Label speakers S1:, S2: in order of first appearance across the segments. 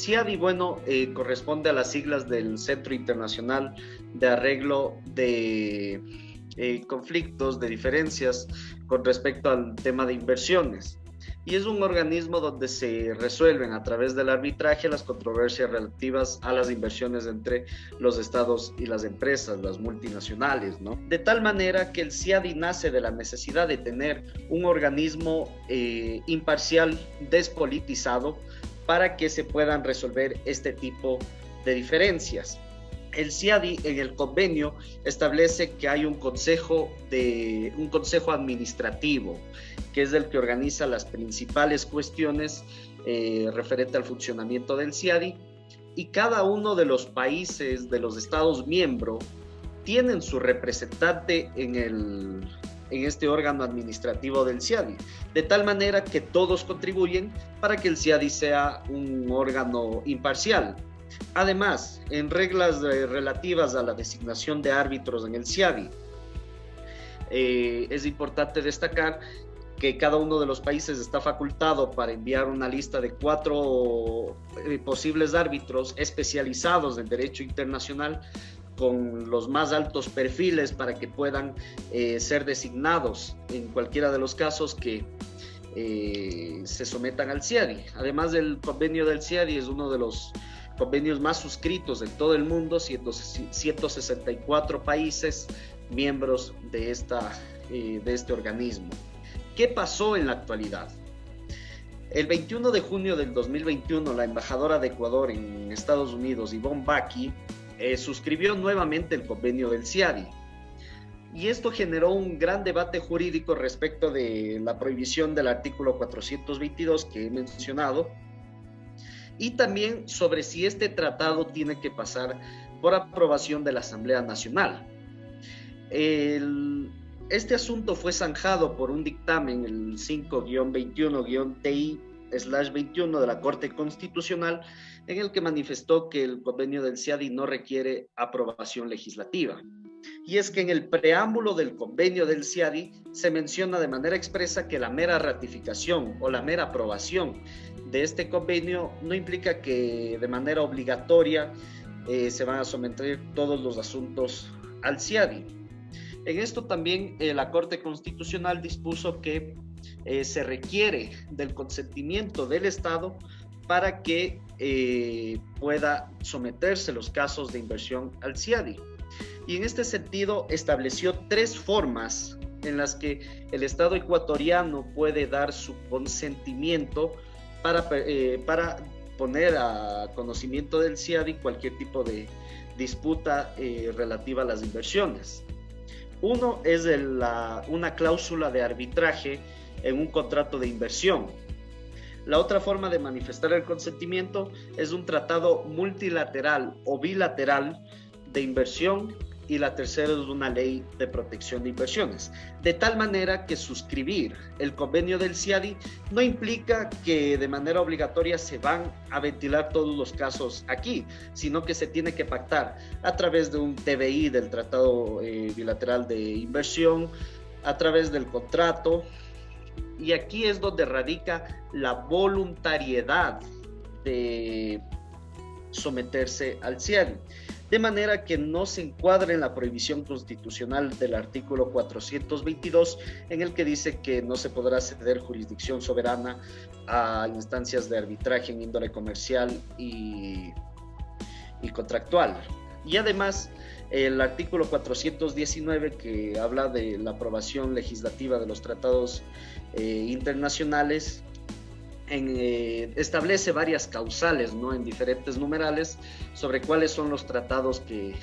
S1: CIADI, bueno, corresponde a las siglas del Centro Internacional de Arreglo de conflictos, de diferencias con respecto al tema de inversiones. Y es un organismo donde se resuelven a través del arbitraje las controversias relativas a las inversiones entre los estados y las empresas, las multinacionales, ¿no? De tal manera que el CIADI nace de la necesidad de tener un organismo imparcial, despolitizado, para que se puedan resolver este tipo de diferencias. El CIADI en el convenio establece que hay un consejo administrativo, que es el que organiza las principales cuestiones referente al funcionamiento del CIADI, y cada uno de los países, de los estados miembros, tienen su representante en este órgano administrativo del CIADI, de tal manera que todos contribuyen para que el CIADI sea un órgano imparcial. Además, en reglas relativas a la designación de árbitros en el CIADI, es importante destacar que cada uno de los países está facultado para enviar una lista de 4 posibles árbitros especializados en derecho internacional con los más altos perfiles para que puedan ser designados en cualquiera de los casos que se sometan al CIADI. Además, el convenio del CIADI es uno de los convenios más suscritos en todo el mundo, 164 países miembros de este organismo. ¿Qué pasó en la actualidad? El 21 de junio del 2021, la embajadora de Ecuador en Estados Unidos, Yvonne Baki, suscribió nuevamente el convenio del CIADI. Y esto generó un gran debate jurídico respecto de la prohibición del artículo 422 que he mencionado, y también sobre si este tratado tiene que pasar por aprobación de la Asamblea Nacional. Este asunto fue zanjado por un dictamen, el 5-21-TI/21 de la Corte Constitucional, en el que manifestó que el convenio del CIADI no requiere aprobación legislativa. Y es que en el preámbulo del convenio del CIADI se menciona de manera expresa que la mera ratificación o la mera aprobación de este convenio no implica que de manera obligatoria se van a someter todos los asuntos al CIADI. En esto también la Corte Constitucional dispuso que se requiere del consentimiento del Estado para que pueda someterse los casos de inversión al CIADI. Y en este sentido estableció 3 formas en las que el Estado ecuatoriano puede dar su consentimiento para poner a conocimiento del CIADI cualquier tipo de disputa relativa a las inversiones. Uno es una cláusula de arbitraje en un contrato de inversión. La otra forma de manifestar el consentimiento es un tratado multilateral o bilateral de inversión, y la tercera es una ley de protección de inversiones. De tal manera que suscribir el convenio del CIADI no implica que de manera obligatoria se van a ventilar todos los casos aquí, sino que se tiene que pactar a través de un TBI, del Tratado Bilateral de Inversión, a través del contrato. Y aquí es donde radica la voluntariedad de someterse al CIADI, de manera que no se encuadre en la prohibición constitucional del artículo 422, en el que dice que no se podrá ceder jurisdicción soberana a instancias de arbitraje en índole comercial y contractual. Y además, el artículo 419, que habla de la aprobación legislativa de los tratados internacionales, establece varias causales, ¿no?, en diferentes numerales sobre cuáles son los tratados que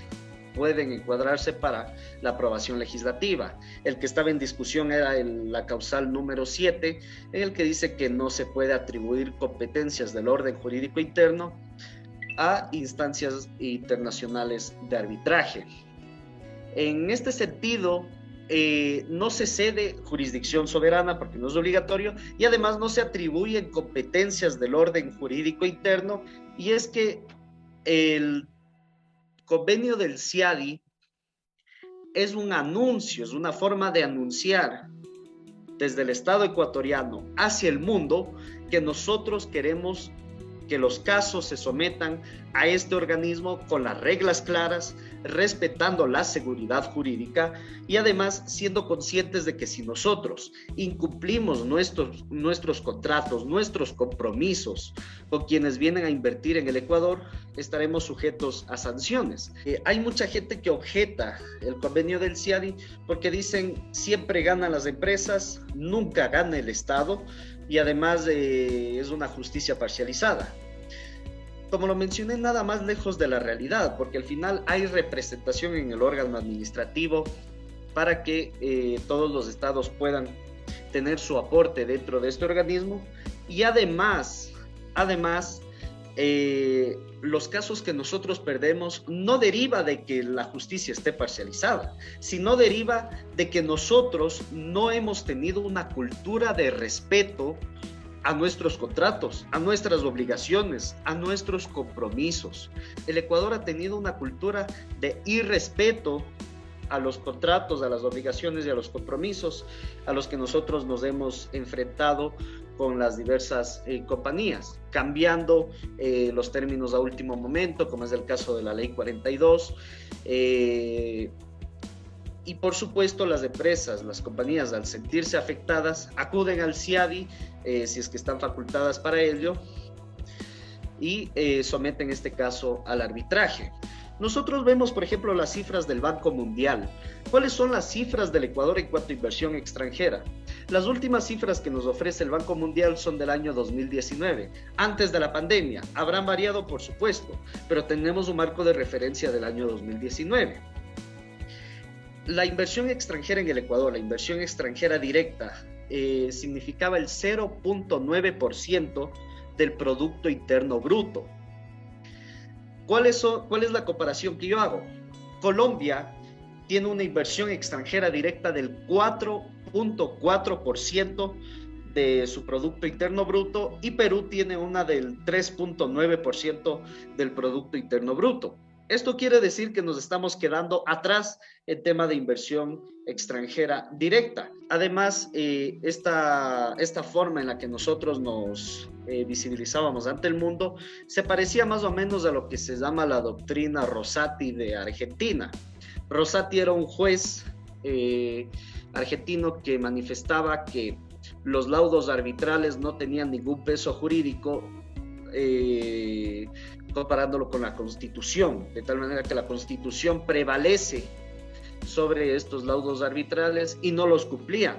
S1: pueden encuadrarse para la aprobación legislativa. El que estaba en discusión era la causal número 7, en el que dice que no se puede atribuir competencias del orden jurídico interno a instancias internacionales de arbitraje. En este sentido, no se cede jurisdicción soberana porque no es obligatorio, y además no se atribuyen competencias del orden jurídico interno. Y es que el convenio del CIADI es un anuncio, es una forma de anunciar desde el Estado ecuatoriano hacia el mundo que nosotros queremos que los casos se sometan a este organismo con las reglas claras, respetando la seguridad jurídica y además siendo conscientes de que si nosotros incumplimos nuestros contratos, nuestros compromisos con quienes vienen a invertir en el Ecuador, estaremos sujetos a sanciones. Hay mucha gente que objeta el convenio del CIADI porque dicen siempre ganan las empresas, nunca gana el Estado y además es una justicia parcializada. Como lo mencioné, nada más lejos de la realidad, porque al final hay representación en el órgano administrativo para que todos los estados puedan tener su aporte dentro de este organismo y además, los casos que nosotros perdemos no deriva de que la justicia esté parcializada, sino deriva de que nosotros no hemos tenido una cultura de respeto a nuestros contratos, a nuestras obligaciones, a nuestros compromisos. El Ecuador ha tenido una cultura de irrespeto a los contratos, a las obligaciones y a los compromisos a los que nosotros nos hemos enfrentado con las diversas compañías, cambiando los términos a último momento, como es el caso de la Ley 42. Y por supuesto las empresas, las compañías, al sentirse afectadas, acuden al CIADI, si es que están facultadas para ello, y someten este caso al arbitraje. Nosotros vemos, por ejemplo, las cifras del Banco Mundial. ¿Cuáles son las cifras del Ecuador en cuanto a inversión extranjera? Las últimas cifras que nos ofrece el Banco Mundial son del año 2019, antes de la pandemia. Habrán variado, por supuesto, pero tenemos un marco de referencia del año 2019. La inversión extranjera en el Ecuador, la inversión extranjera directa, significaba el 0.9% del Producto Interno Bruto. ¿Cuál es la comparación que yo hago? Colombia tiene una inversión extranjera directa del 4.4% de su Producto Interno Bruto y Perú tiene una del 3.9% del Producto Interno Bruto. Esto quiere decir que nos estamos quedando atrás en tema de inversión extranjera directa. Además, esta forma en la que nosotros nos visibilizábamos ante el mundo se parecía más o menos a lo que se llama la doctrina Rosati de Argentina. Rosati era un juez argentino que manifestaba que los laudos arbitrales no tenían ningún peso jurídico, comparándolo con la Constitución, de tal manera que la Constitución prevalece sobre estos laudos arbitrales y no los cumplían.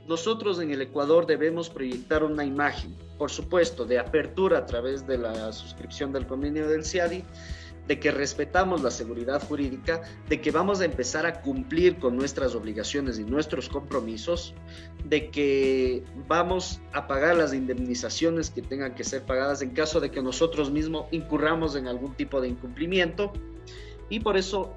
S1: Nosotros en el Ecuador debemos proyectar una imagen, por supuesto, de apertura a través de la suscripción del convenio del CIADI, de que respetamos la seguridad jurídica, de que vamos a empezar a cumplir con nuestras obligaciones y nuestros compromisos, de que vamos a pagar las indemnizaciones que tengan que ser pagadas en caso de que nosotros mismos incurramos en algún tipo de incumplimiento, y por eso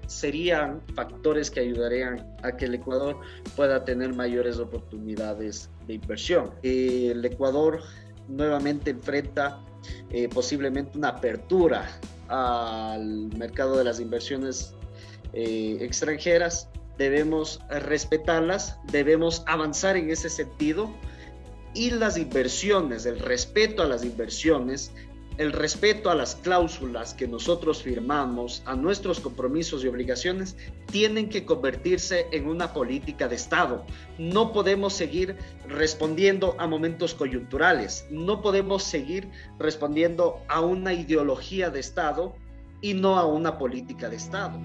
S1: serían factores que ayudarían a que el Ecuador pueda tener mayores oportunidades de inversión. El Ecuador nuevamente enfrenta posiblemente una apertura al mercado de las inversiones extranjeras. Debemos respetarlas, debemos avanzar en ese sentido, y las inversiones, el respeto a las inversiones, el respeto a las cláusulas que nosotros firmamos, a nuestros compromisos y obligaciones, tienen que convertirse en una política de Estado. No podemos seguir respondiendo a momentos coyunturales, no podemos seguir respondiendo a una ideología de Estado y no a una política de Estado.